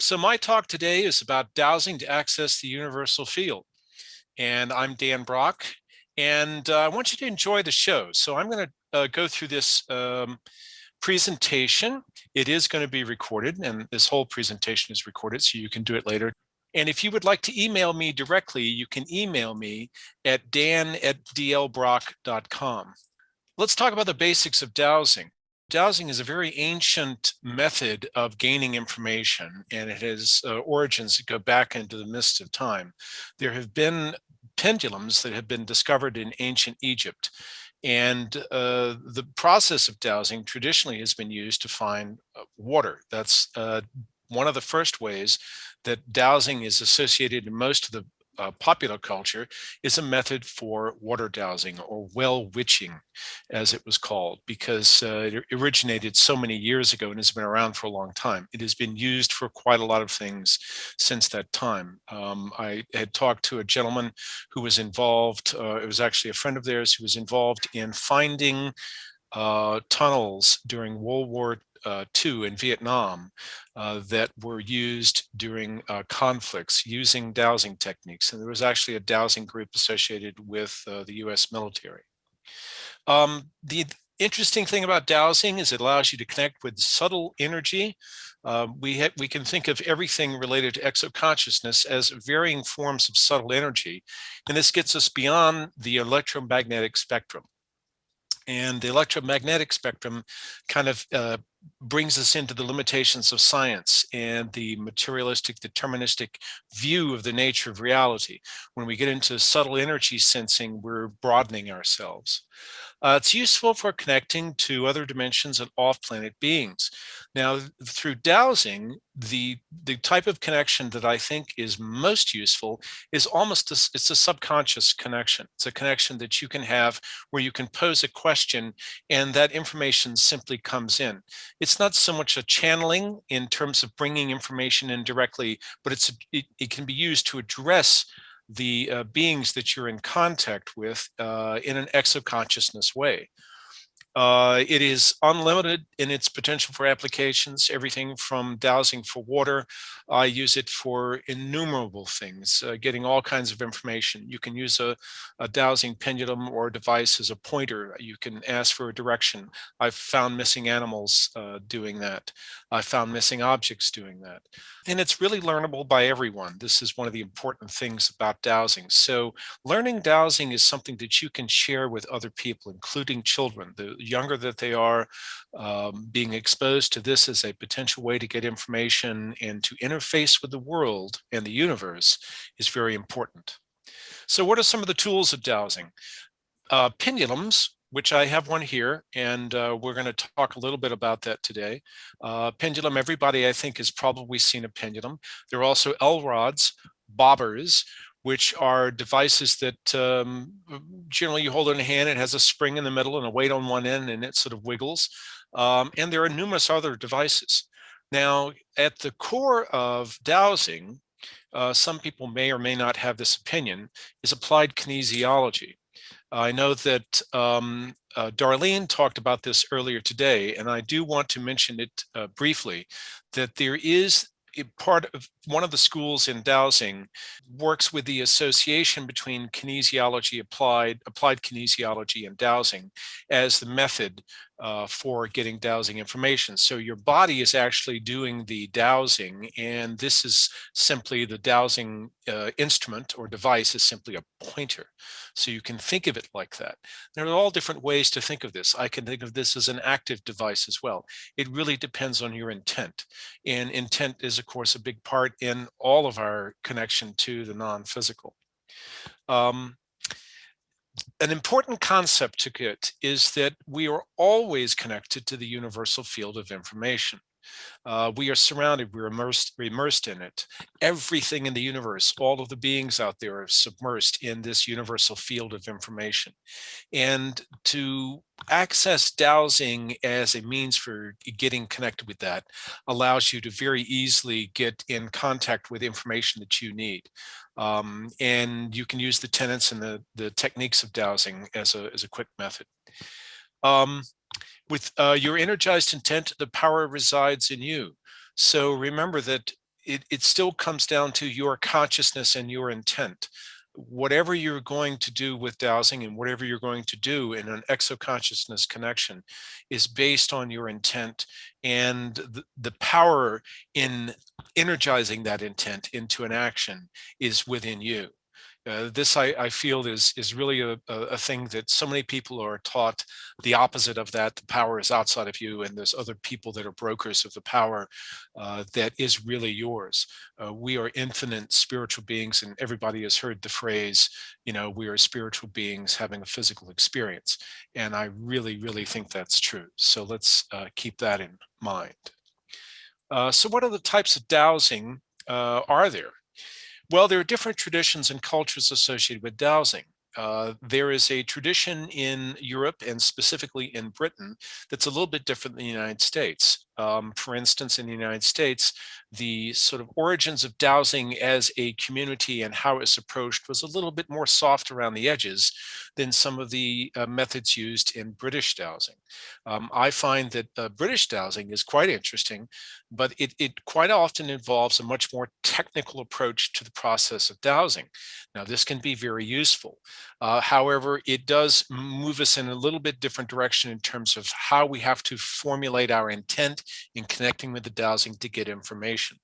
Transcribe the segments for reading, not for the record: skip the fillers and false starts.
So my talk today is about dowsing to access the universal field. And I'm Dan Brock, and I want you to enjoy the show. So I'm going to go through this presentation. It is going to be recorded, and this whole presentation is recorded, so you can do it later. And if you would like to email me directly, you can email me at dan@dlbrock.com. Let's talk about the basics of dowsing. Dowsing is a very ancient method of gaining information, and it has origins that go back into the mists of time. There have been pendulums that have been discovered in ancient Egypt, and the process of dowsing traditionally has been used to find water. That's one of the first ways that dowsing is associated in most of the popular culture is a method for water dowsing, or well witching, as it was called, because it originated so many years ago and has been around for a long time. It has been used for quite a lot of things since that time. I had talked to a gentleman who was involved, it was actually a friend of theirs who was involved in finding tunnels during World War II in Vietnam that were used during conflicts using dowsing techniques. And there was actually a dowsing group associated with the US military. The interesting thing about dowsing is it allows you to connect with subtle energy. We can think of everything related to exoconsciousness as varying forms of subtle energy. And this gets us beyond the electromagnetic spectrum. And the electromagnetic spectrum kind of brings us into the limitations of science and the materialistic, deterministic view of the nature of reality. When we get into subtle energy sensing, we're broadening ourselves. It's useful for connecting to other dimensions and off-planet beings. Now, through dowsing, the type of connection that I think is most useful is it's a subconscious connection. It's a connection that you can have where you can pose a question and that information simply comes in. It's not so much a channeling in terms of bringing information in directly, but it can be used to address the beings that you're in contact with in an exoconsciousness way. It is unlimited in its potential for applications, everything from dowsing for water. I use it for innumerable things, getting all kinds of information. You can use a dowsing pendulum or device as a pointer. You can ask for a direction. I've found missing animals doing that. I found missing objects doing that. And it's really learnable by everyone. This is one of the important things about dowsing. So learning dowsing is something that you can share with other people, including children. The younger that they are, being exposed to this as a potential way to get information and to interface with the world and the universe is very important. So what are some of the tools of dowsing? Pendulums, which I have one here, and we're going to talk a little bit about that today. Pendulum, everybody I think has probably seen a pendulum. There are also L-rods, bobbers, which are devices that generally you hold in a hand. It has a spring in the middle and a weight on one end, and it sort of wiggles. And there are numerous other devices. Now, at the core of dowsing, some people may or may not have this opinion, is applied kinesiology. I know that Darlene talked about this earlier today, and I do want to mention it briefly, that there is part of one of the schools in dowsing works with the association between kinesiology, applied kinesiology and dowsing as the method for getting dowsing information. So your body is actually doing the dowsing, and this is simply the dowsing instrument or device is simply a pointer. So you can think of it like that. There are all different ways to think of this. I can think of this as an active device as well. It really depends on your intent. And intent is, of course, a big part in all of our connection to the non-physical. An important concept to get is that we are always connected to the universal field of information. We are surrounded, we're immersed in it. Everything in the universe, all of the beings out there are submersed in this universal field of information. And to access dowsing as a means for getting connected with that allows you to very easily get in contact with information that you need. And you can use the tenets and the techniques of dowsing as a quick method. With your energized intent, the power resides in you. So remember that it still comes down to your consciousness and your intent. Whatever you're going to do with dowsing and whatever you're going to do in an exoconsciousness connection is based on your intent, and the power in energizing that intent into an action is within you. This I feel is really a thing that so many people are taught the opposite of that. The power is outside of you, and there's other people that are brokers of the power that is really yours. We are infinite spiritual beings, and everybody has heard the phrase, we are spiritual beings having a physical experience. And I really, really think that's true. So let's keep that in mind. So what other types of dowsing are there? Well, there are different traditions and cultures associated with dowsing. There is a tradition in Europe and specifically in Britain that's a little bit different than the United States. For instance, in the United States, the sort of origins of dowsing as a community and how it's approached was a little bit more soft around the edges than some of the methods used in British dowsing. I find that British dowsing is quite interesting, but it quite often involves a much more technical approach to the process of dowsing. Now, this can be very useful. However, it does move us in a little bit different direction in terms of how we have to formulate our intent in connecting with the dowsing to get information.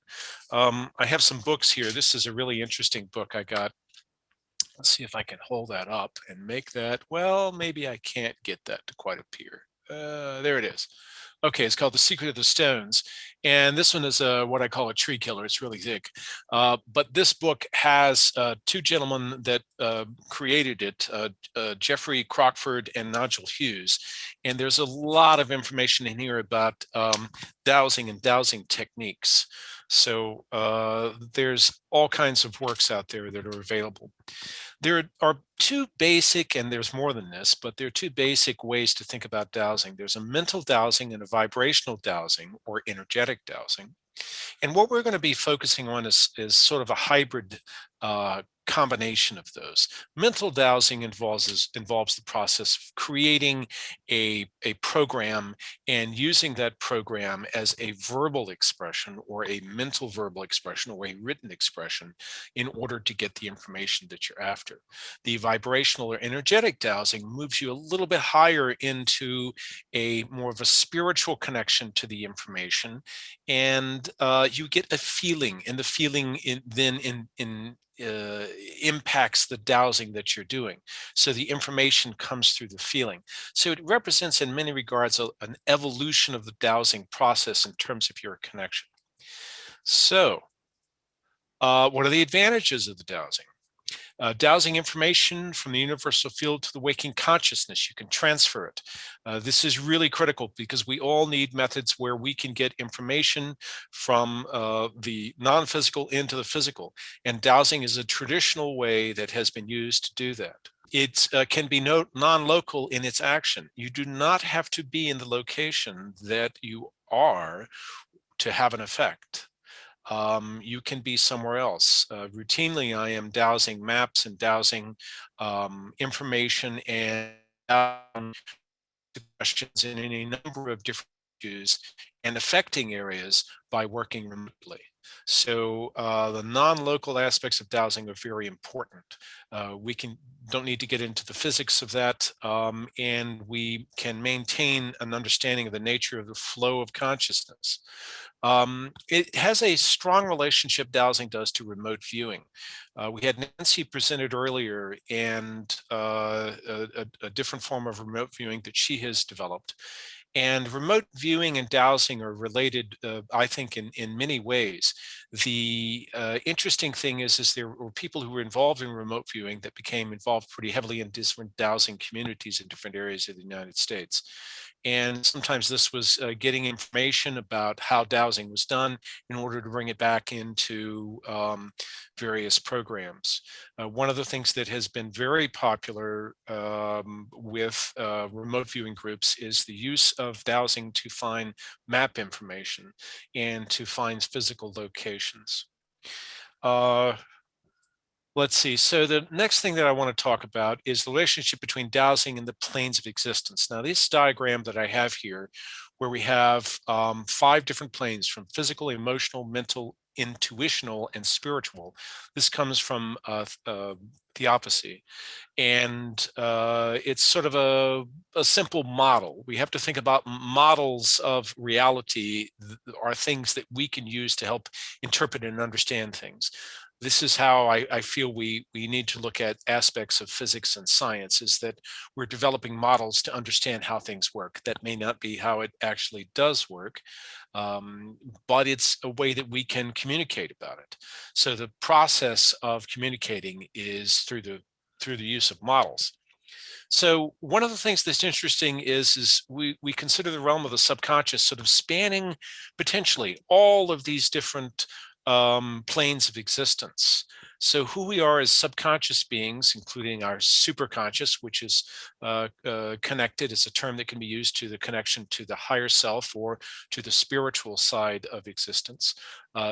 I have some books here. This is a really interesting book I got. Let's see if I can hold that up and make that. Well, maybe I can't get that to quite appear. There it is. Okay, it's called The Secret of the Stones. And this one is what I call a tree killer. It's really thick. But this book has two gentlemen that created it, Jeffrey Crockford and Nigel Hughes. And there's a lot of information in here about dowsing and dowsing techniques. So there's all kinds of works out there that are available. There are two basic, and there's more than this, but there are two basic ways to think about dowsing. There's a mental dowsing and a vibrational dowsing, or energetic dowsing. And what we're going to be focusing on is sort of a hybrid combination of those. Mental dowsing involves the process of creating a program and using that program as a verbal expression or a mental verbal expression or a written expression in order to get the information that you're after. The vibrational or energetic dowsing moves you a little bit higher into a more of a spiritual connection to the information, and you get a feeling, and the feeling then impacts the dowsing that you're doing. So the information comes through the feeling. So it represents in many regards an evolution of the dowsing process in terms of your connection. So what are the advantages of the dowsing? Dowsing information from the universal field to the waking consciousness. You can transfer it. This is really critical because we all need methods where we can get information from the non-physical into the physical. And dowsing is a traditional way that has been used to do that. It can be non-local in its action. You do not have to be in the location that you are to have an effect. You can be somewhere else. Routinely, I am dowsing maps and dowsing information and questions in any number of different issues and affecting areas by working remotely. So the non-local aspects of dowsing are very important. We don't need to get into the physics of that, and we can maintain an understanding of the nature of the flow of consciousness. It has a strong relationship, dowsing does, to remote viewing. We had Nancy presented earlier, and a different form of remote viewing that she has developed. And remote viewing and dowsing are related, I think, in many ways. The interesting thing is there were people who were involved in remote viewing that became involved pretty heavily in different dowsing communities in different areas of the United States. And sometimes this was getting information about how dowsing was done in order to bring it back into various programs. One of the things that has been very popular with remote viewing groups is the use of dowsing to find map information and to find physical locations. Let's see. So the next thing that I want to talk about is the relationship between dowsing and the planes of existence. Now, this diagram that I have here, where we have 5 different planes, from physical, emotional, mental, intuitional and spiritual. This comes from theosophy. And it's sort of a simple model. We have to think about models of reality are things that we can use to help interpret and understand things. This is how I feel we need to look at aspects of physics and science, is that we're developing models to understand how things work. That may not be how it actually does work, but it's a way that we can communicate about it. So the process of communicating is through the use of models. So one of the things that's interesting is we consider the realm of the subconscious sort of spanning potentially all of these different planes of existence. So who we are as subconscious beings, including our superconscious, which is connected, is a term that can be used to the connection to the higher self or to the spiritual side of existence,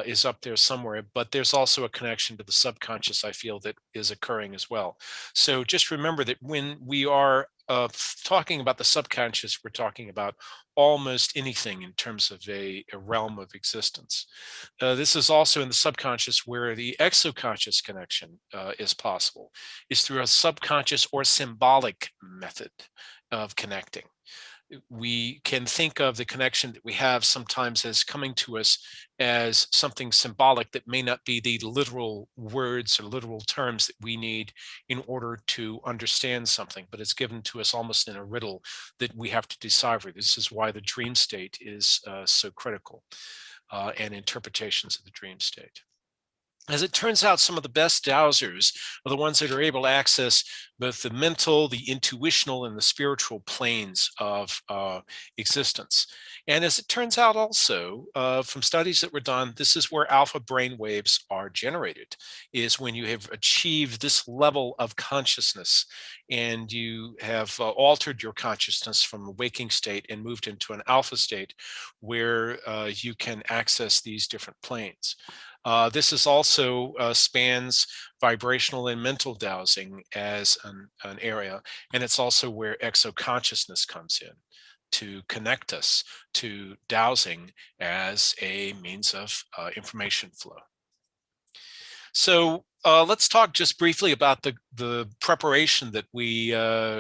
is up there somewhere. But there's also a connection to the subconscious, I feel, that is occurring as well. So just remember that when we are talking about the subconscious, we're talking about almost anything in terms of a realm of existence. This is also in the subconscious where the exoconscious connection is possible, is through a subconscious or symbolic method of connecting. We can think of the connection that we have sometimes as coming to us as something symbolic that may not be the literal words or literal terms that we need in order to understand something, but it's given to us almost in a riddle that we have to decipher. This is why the dream state is so critical, and interpretations of the dream state. As it turns out, some of the best dowsers are the ones that are able to access both the mental, the intuitional, and the spiritual planes of existence. And as it turns out also, from studies that were done, this is where alpha brain waves are generated, is when you have achieved this level of consciousness and you have altered your consciousness from a waking state and moved into an alpha state where you can access these different planes. This is also spans vibrational and mental dowsing as an area, and it's also where exoconsciousness comes in to connect us to dowsing as a means of information flow. So let's talk just briefly about the preparation that we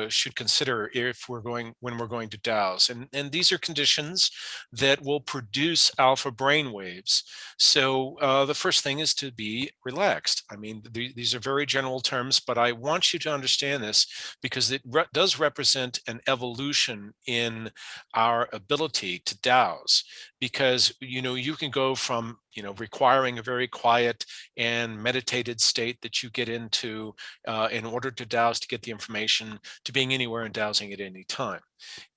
should consider if when we're going to dowse. And these are conditions that will produce alpha brain waves. So the first thing is to be relaxed. I mean, these are very general terms, but I want you to understand this because it does represent an evolution in our ability to dowse. Because, you can go from, requiring a very quiet and meditated state that you get into in order to dowse to get the information, to being anywhere and dowsing at any time.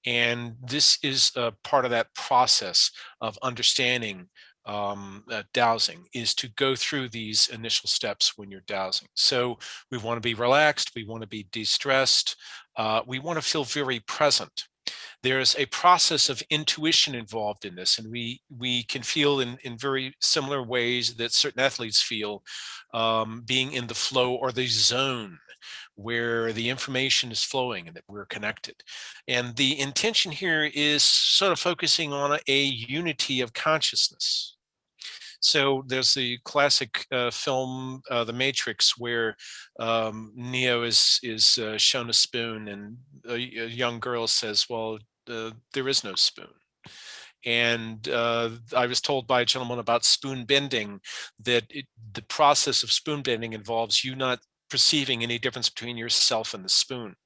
And this is a part of that process of understanding dowsing, is to go through these initial steps when you're dowsing. So we want to be relaxed, we want to be de-stressed, we want to feel very present. There's a process of intuition involved in this, and we can feel in very similar ways that certain athletes feel, being in the flow or the zone where the information is flowing and that we're connected. And the intention here is sort of focusing on a unity of consciousness. So there's the classic film, The Matrix, where Neo is shown a spoon, and a young girl says, "Well, there is no spoon." And I was told by a gentleman about spoon bending that the process of spoon bending involves you not perceiving any difference between yourself and the spoon.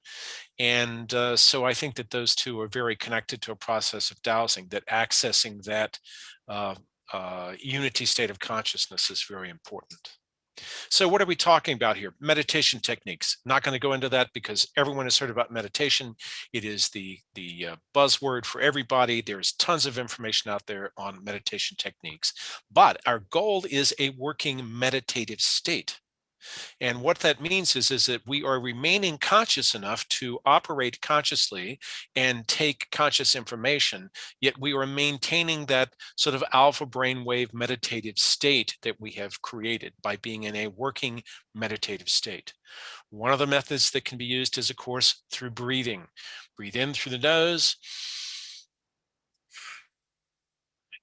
And so I think that those two are very connected to a process of dowsing, that accessing that uh, unity state of consciousness is very important. So what are we talking about here? Meditation techniques. Not going to go into that because everyone has heard about meditation. It is the buzzword for everybody. There's tons of information out there on meditation techniques. But our goal is a working meditative state. And what that means is that we are remaining conscious enough to operate consciously and take conscious information, yet we are maintaining that sort of alpha brainwave meditative state that we have created by being in a working meditative state. One of the methods that can be used is, of course, through breathing. Breathe in through the nose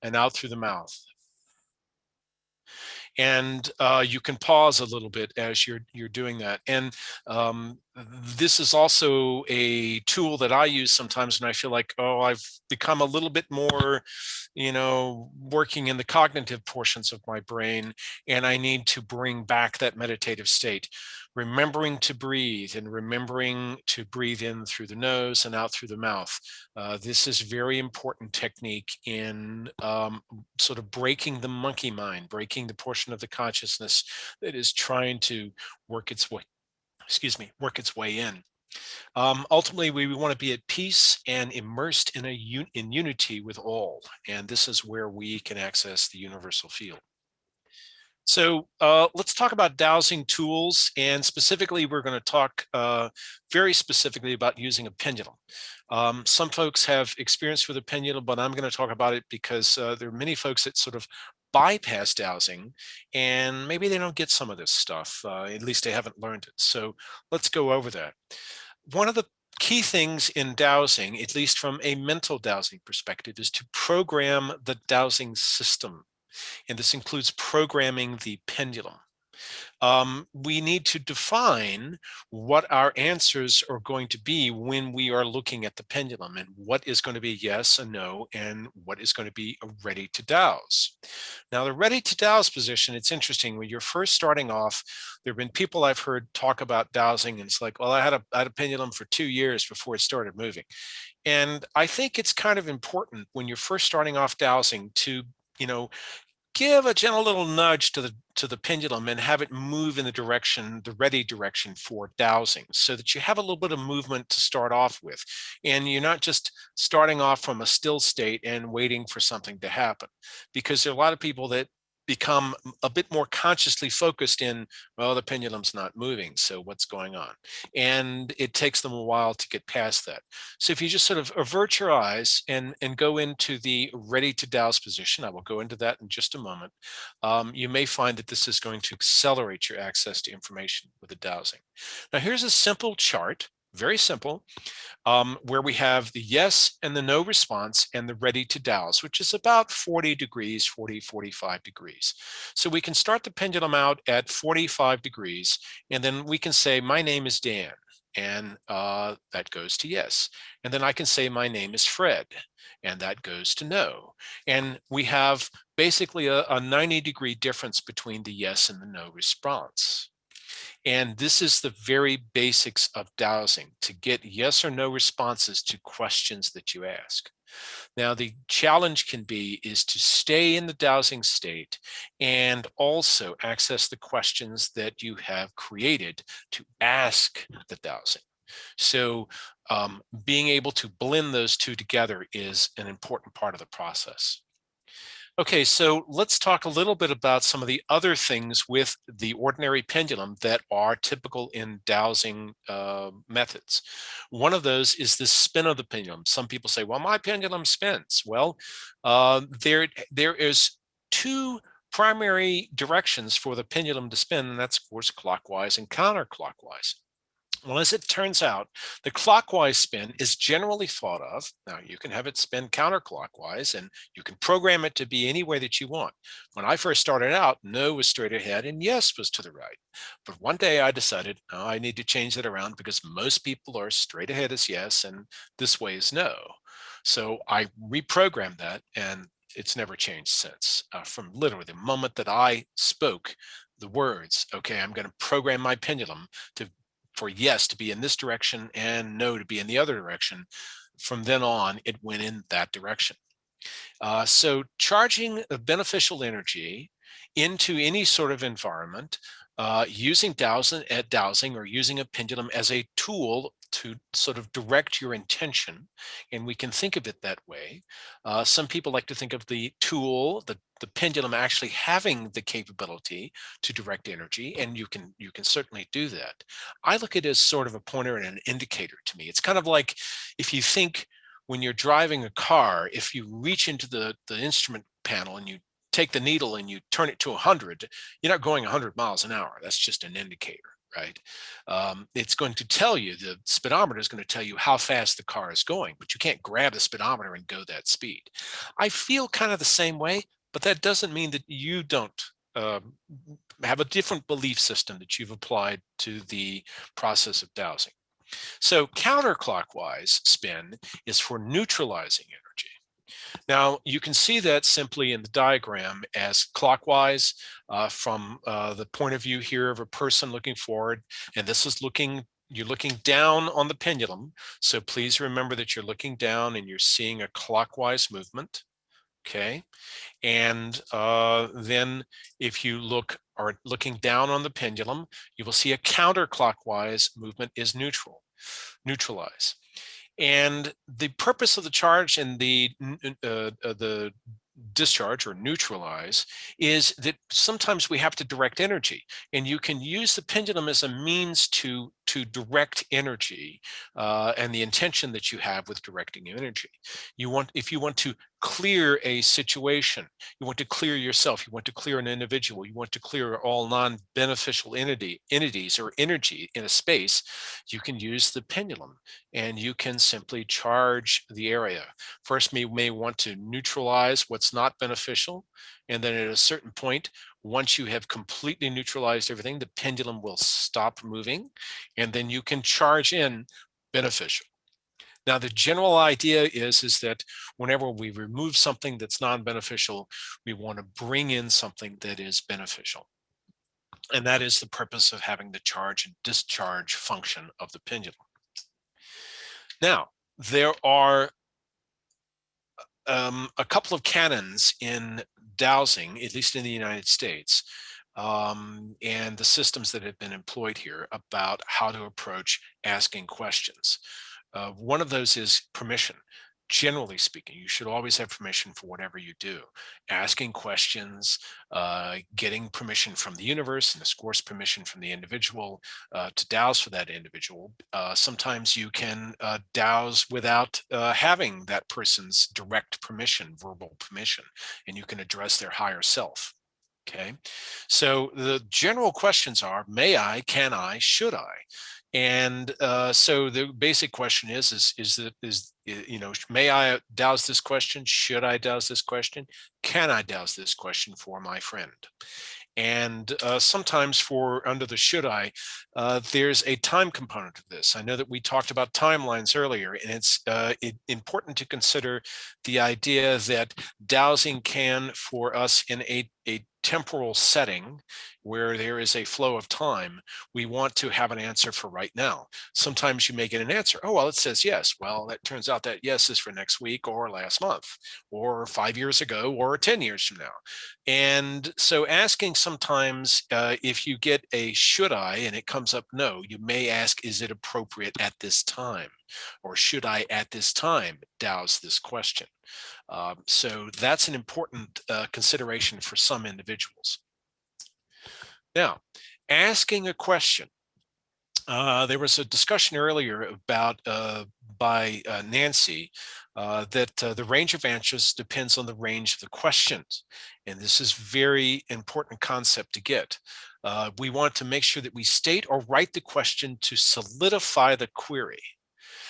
and out through the mouth. And you can pause a little bit as you're doing that. And this is also a tool that I use sometimes when I feel like, oh, I've become a little bit more, working in the cognitive portions of my brain, and I need to bring back that meditative state. Remembering to breathe, and remembering to breathe in through the nose and out through the mouth. This is very important technique in sort of breaking the monkey mind, breaking the portion of the consciousness that is trying to work its way, work its way in. Ultimately, we want to be at peace and immersed in in unity with all, and this is where we can access the universal field. So let's talk about dowsing tools, and specifically, we're going to talk very specifically about using a pendulum. Some folks have experience with a pendulum, but I'm going to talk about it because there are many folks that sort of bypass dowsing, and maybe they don't get some of this stuff. At least they haven't learned it. So let's go over that. One of the key things in dowsing, at least from a mental dowsing perspective, is to program the dowsing system, and this includes programming the pendulum. We need to define what our answers are going to be when we are looking at the pendulum, and what is going to be yes and no, and what is going to be a ready to dowse. Now, the ready to dowse position, it's interesting. When you're first starting off, there have been people I've heard talk about dowsing, and it's like, well, I had a pendulum for 2 years before it started moving. And I think it's kind of important when you're first starting off dowsing to, you know, give a gentle little nudge to the pendulum and have it move in the direction, the ready direction for dowsing, so that you have a little bit of movement to start off with, and you're not just starting off from a still state and waiting for something to happen. Because there are a lot of people that become a bit more consciously focused in, well, the pendulum's not moving, so what's going on? And it takes them a while to get past that. So if you just sort of avert your eyes and go into the ready to douse position, I will go into that in just a moment, you may find that this is going to accelerate your access to information with the dowsing. Now, here's a simple chart, very simple, where we have the yes and the no response and the ready to douse, which is about 40 degrees, 40, 45 degrees. So we can start the pendulum out at 45 degrees, and then we can say, my name is Dan, and that goes to yes. And then I can say, my name is Fred, and that goes to no. And we have basically a 90-degree difference between the yes and the no response. And this is the very basics of dowsing, to get yes or no responses to questions that you ask. Now, the challenge can be is to stay in the dowsing state and also access the questions that you have created to ask the dowsing. So being able to blend those two together is an important part of the process. Okay, so let's talk a little bit about some of the other things with the ordinary pendulum that are typical in dowsing methods. One of those is the spin of the pendulum. Some people say, well, my pendulum spins. Well, there is two primary directions for the pendulum to spin, and that's, of course, clockwise and counterclockwise. Well, as it turns out, the clockwise spin is generally thought of. Now, you can have it spin counterclockwise, and you can program it to be any way that you want. When I first started out, no was straight ahead and yes was to the right. But one day I decided, oh, I need to change that around, because most people are straight ahead is yes and this way is no. So I reprogrammed that, and it's never changed since. From literally the moment that I spoke the words, okay, I'm going to program my pendulum for yes to be in this direction and no to be in the other direction. From then on, it went in that direction. So charging a beneficial energy into any sort of environment, using dowsing or using a pendulum as a tool to sort of direct your intention, and we can think of it that way. Some people like to think of the tool, the pendulum, actually having the capability to direct energy, and you can certainly do that. I look at it as sort of a pointer and an indicator to me. It's kind of like if you think when you're driving a car, if you reach into the instrument panel and you take the needle and you turn it to 100, you're not going 100 miles an hour. That's just an indicator, right? It's going to tell you, the speedometer is going to tell you how fast the car is going, but you can't grab the speedometer and go that speed. I feel kind of the same way, but that doesn't mean that you don't have a different belief system that you've applied to the process of dowsing. So counterclockwise spin is for neutralizing energy. Now, you can see that simply in the diagram as clockwise from the point of view here of a person looking forward, and this is you're looking down on the pendulum. So please remember that you're looking down and you're seeing a clockwise movement, okay? And then if you are looking down on the pendulum, you will see a counterclockwise movement is neutralize. And the purpose of the charge and the discharge or neutralize is that sometimes we have to direct energy, and you can use the pendulum as a means to direct energy and the intention that you have with directing energy. If you want to clear a situation, you want to clear yourself, you want to clear an individual, you want to clear all non-beneficial entities or energy in a space, you can use the pendulum and you can simply charge the area. First, we may want to neutralize what's not beneficial, and then at a certain point, once you have completely neutralized everything, the pendulum will stop moving, and then you can charge in beneficial. Now, the general idea is that whenever we remove something that's non-beneficial, we want to bring in something that is beneficial. And that is the purpose of having the charge and discharge function of the pendulum. Now, there are a couple of canons in dowsing, at least in the United States, and the systems that have been employed here about how to approach asking questions. One of those is permission. Generally speaking, you should always have permission for whatever you do. Asking questions, getting permission from the universe, and of course, permission from the individual to dowse for that individual. Sometimes you can dowse without having that person's direct permission, verbal permission, and you can address their higher self. Okay, so the general questions are: may I, can I, should I? And so the basic question is may I dowse this question? Should I dowse this question? Can I dowse this question for my friend? And sometimes for under the should I, there's a time component of this. I know that we talked about timelines earlier, and it's important to consider the idea that dowsing can, for us in a temporal setting where there is a flow of time, we want to have an answer for right now. Sometimes you may get an answer, oh, well, it says yes. Well, that turns out that yes is for next week or last month or 5 years ago or 10 years from now. And so asking sometimes if you get a should I and it comes up no, you may ask, is it appropriate at this time? Or should I at this time dowse this question? So that's an important consideration for some individuals. Now, asking a question. There was a discussion earlier about by Nancy that the range of answers depends on the range of the questions. And this is very important concept to get. We want to make sure that we state or write the question to solidify the query.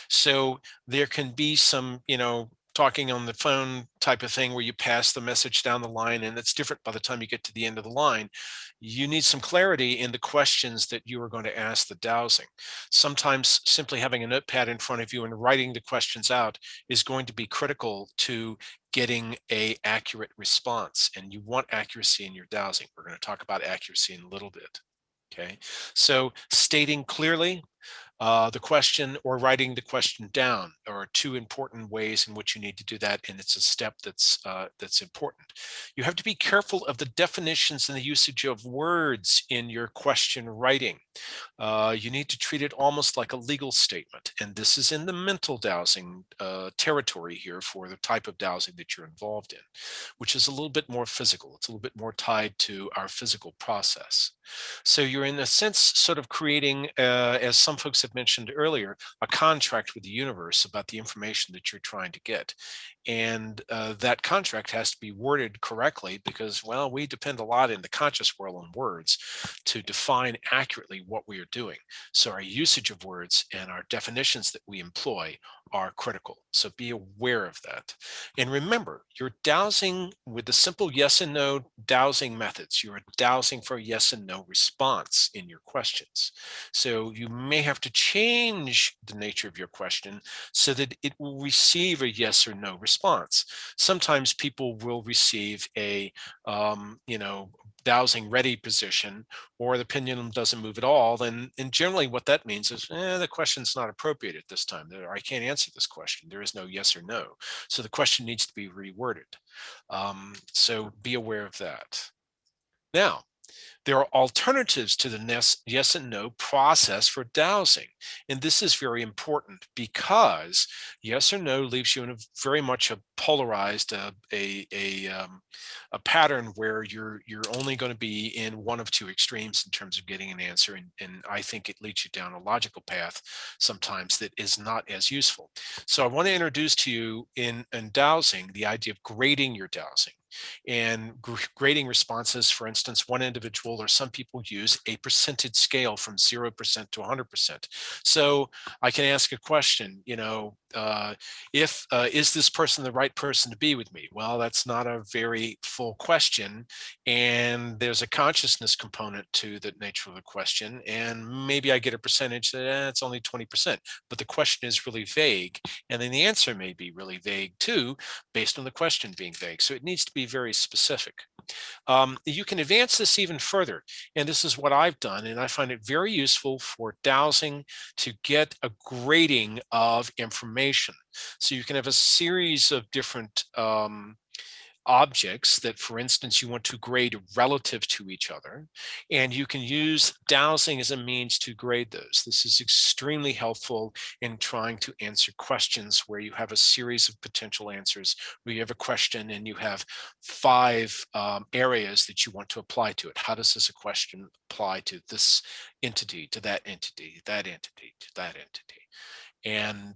So there can be some, talking on the phone type of thing where you pass the message down the line and it's different by the time you get to the end of the line. You need some clarity in the questions that you are going to ask the dowsing. Sometimes simply having a notepad in front of you and writing the questions out is going to be critical to getting an accurate response, and you want accuracy in your dowsing. We're going to talk about accuracy in a little bit. Okay, so stating clearly the question or writing the question down are two important ways in which you need to do that, and it's a step that's important. You have to be careful of the definitions and the usage of words in your question writing. You need to treat it almost like a legal statement, and this is in the mental dowsing territory here for the type of dowsing that you're involved in, which is a little bit more physical. It's a little bit more tied to our physical process. So you're in a sense sort of creating, as some folks have mentioned earlier, a contract with the universe about the information that you're trying to get. And that contract has to be worded correctly because, well, we depend a lot in the conscious world on words to define accurately what we are doing. So our usage of words and our definitions that we employ are critical. So be aware of that. And remember, you're dowsing with the simple yes and no dowsing methods. You're dowsing for a yes and no response in your questions. So you may have to change the nature of your question so that it will receive a yes or no response. Sometimes people will receive a, dowsing ready position, or the pendulum doesn't move at all, then and generally what that means is the question's not appropriate at this time. I can't answer this question. There is no yes or no. So the question needs to be reworded. So be aware of that. Now, there are alternatives to the yes and no process for dowsing. And this is very important because yes or no leaves you in a very much a polarized, a pattern where you're only going to be in one of two extremes in terms of getting an answer. And I think it leads you down a logical path sometimes that is not as useful. So I want to introduce to you in dowsing the idea of grading your dowsing. And grading responses, for instance, one individual or some people use a percentage scale from 0% to 100%. So I can ask a question, is this person the right person to be with me? Well, that's not a very full question. And there's a consciousness component to the nature of the question. And maybe I get a percentage that it's only 20%, but the question is really vague. And then the answer may be really vague too, based on the question being vague. So it needs to be very specific. You can advance this even further, and this is what I've done, and I find it very useful for dowsing to get a grading of information. So you can have a series of different objects that, for instance, you want to grade relative to each other, and you can use dowsing as a means to grade those. This is extremely helpful in trying to answer questions where you have a series of potential answers, where you have a question and you have five areas that you want to apply to it. How does this question apply to this entity, to that entity, that entity, to that entity? And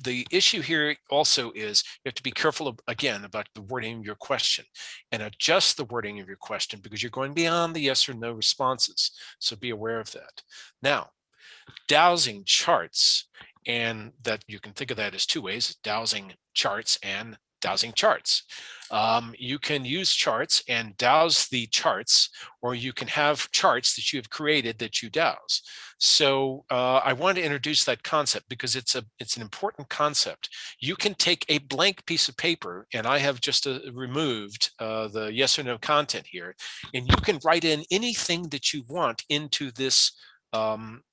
the issue here also is you have to be careful again about the wording of your question and adjust the wording of your question because you're going beyond the yes or no responses. So be aware of that. Now, dowsing charts, and that you can think of that as two ways: dowsing charts and dowsing charts. You can use charts and douse the charts, or you can have charts that you have created that you douse. So I want to introduce that concept because it's an important concept. You can take a blank piece of paper, and I have just removed the yes or no content here, and you can write in anything that you want into this um,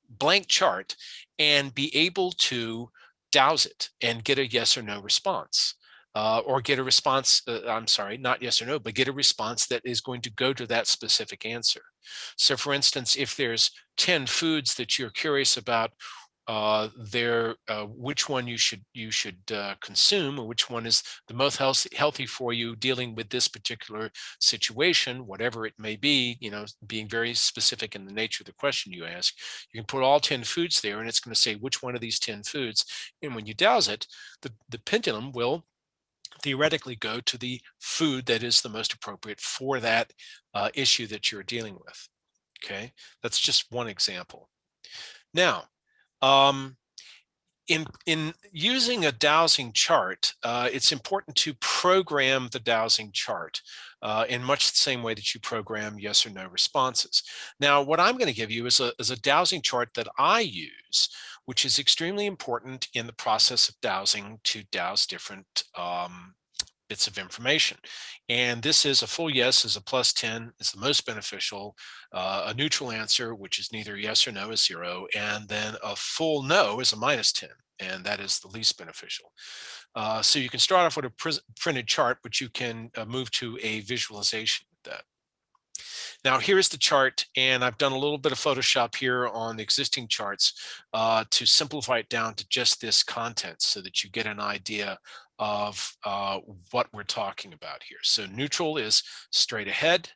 blank chart and be able to douse it and get a yes or no response. Or get a response, I'm sorry, not yes or no, but get a response that is going to go to that specific answer. So for instance, if there's 10 foods that you're curious about, which one you should consume, or which one is the most healthy for you dealing with this particular situation, whatever it may be, being very specific in the nature of the question you ask. You can put all 10 foods there, and it's going to say which one of these 10 foods. And when you douse it, the pendulum will theoretically go to the food that is the most appropriate for that issue that you're dealing with. Okay, that's just one example. Now, in using a dowsing chart, it's important to program the dowsing chart in much the same way that you program yes or no responses. Now, what I'm going to give you is a dowsing chart that I use, which is extremely important in the process of dowsing to douse different bits of information. And this is a full yes is a plus 10, is the most beneficial. A neutral answer, which is neither yes or no, is 0. And then a full no is a minus 10, and that is the least beneficial. So you can start off with a printed chart, but you can move to a visualization with that. Now here's the chart, and I've done a little bit of Photoshop here on the existing charts to simplify it down to just this content so that you get an idea of what we're talking about here. So neutral is straight ahead.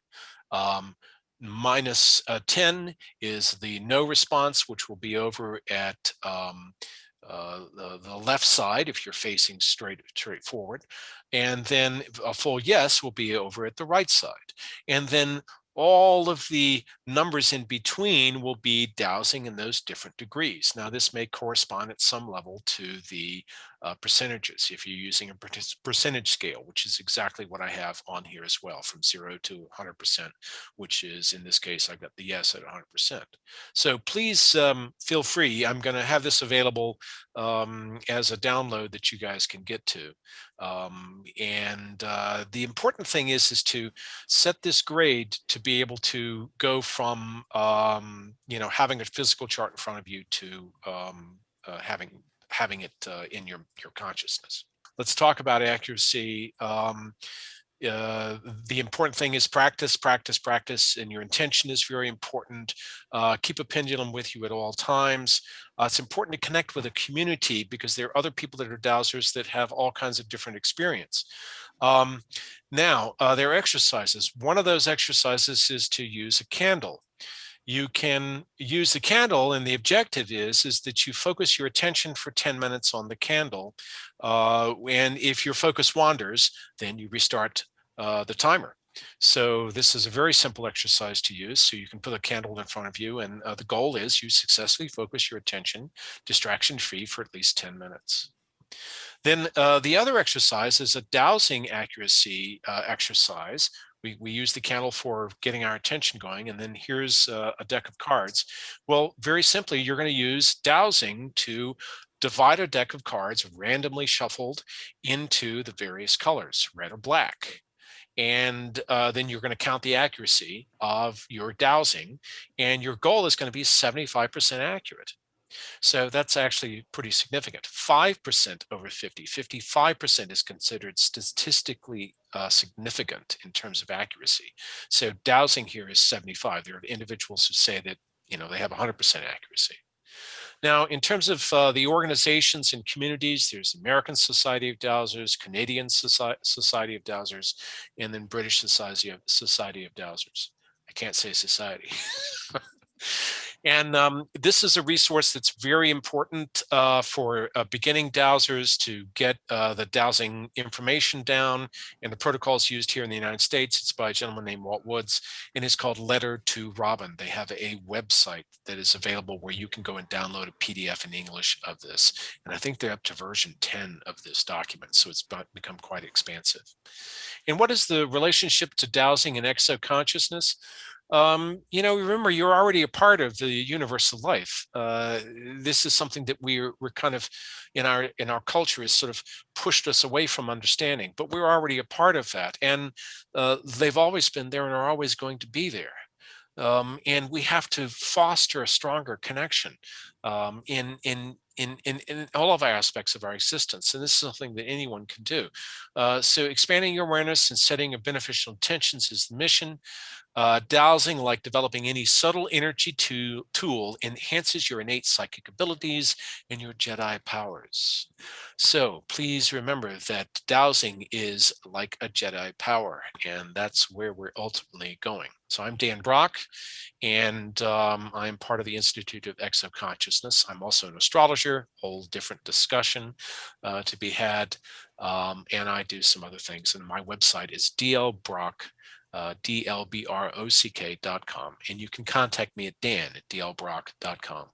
Minus 10 is the no response, which will be over at the left side if you're facing straight forward. And then a full yes will be over at the right side. And then All of the numbers in between will be dowsing in those different degrees. Now, this may correspond at some level to the percentages if you're using a percentage scale, which is exactly what I have on here as well, from 0 to 100%, which is, in this case, I've got the yes at 100%. So please feel free. I'm going to have this available as a download that you guys can get to. The important thing is to set this grade to be able to go from having a physical chart in front of you to having it in your consciousness. Let's talk about accuracy. The important thing is practice, practice, practice, and your intention is very important. Keep a pendulum with you at all times. It's important to connect with a community because there are other people that are dowsers that have all kinds of different experience. Now, there are exercises. One of those exercises is to use a candle. You can use the candle, and the objective is that you focus your attention for 10 minutes on the candle. And if your focus wanders, then you restart the timer. So this is a very simple exercise to use. So you can put a candle in front of you, and the goal is you successfully focus your attention distraction-free for at least 10 minutes. Then the other exercise is a dowsing accuracy exercise. We use the candle for getting our attention going, and then here's a deck of cards. Well, very simply, you're going to use dowsing to divide a deck of cards randomly shuffled into the various colors, red or black. And then you're going to count the accuracy of your dowsing, and your goal is going to be 75% accurate. So that's actually pretty significant. 5% over 50, 55% is considered statistically significant in terms of accuracy. So dowsing here is 75. There are individuals who say that, they have 100% accuracy. Now, in terms of the organizations and communities, there's American Society of Dowsers, Canadian Society of Dowsers, and then British Society of Dowsers. I can't say society. And this is a resource that's very important for beginning dowsers to get the dowsing information down and the protocols used here in the United States. It's by a gentleman named Walt Woods, and it's called Letter to Robin. They have a website that is available where you can go and download a PDF in English of this. And I think they're up to version 10 of this document, so it's become quite expansive. And what is the relationship to dowsing and exoconsciousness? Remember, you're already a part of the universal life. This is something that we're kind of in our culture is sort of pushed us away from understanding, but we're already a part of that, and they've always been there and are always going to be there. And we have to foster a stronger connection in all of our aspects of our existence. And this is something that anyone can do. So expanding your awareness and setting of beneficial intentions is the mission. Dowsing, like developing any subtle energy tool, enhances your innate psychic abilities and your Jedi powers. So please remember that dowsing is like a Jedi power, and that's where we're ultimately going. So I'm Dan Brock, and I'm part of the Institute of Exoconsciousness. I'm also an astrologer, whole different discussion to be had, and I do some other things. And my website is dlbrock.com. DLBROCK.com, and you can contact me at dan@dlbrock.com.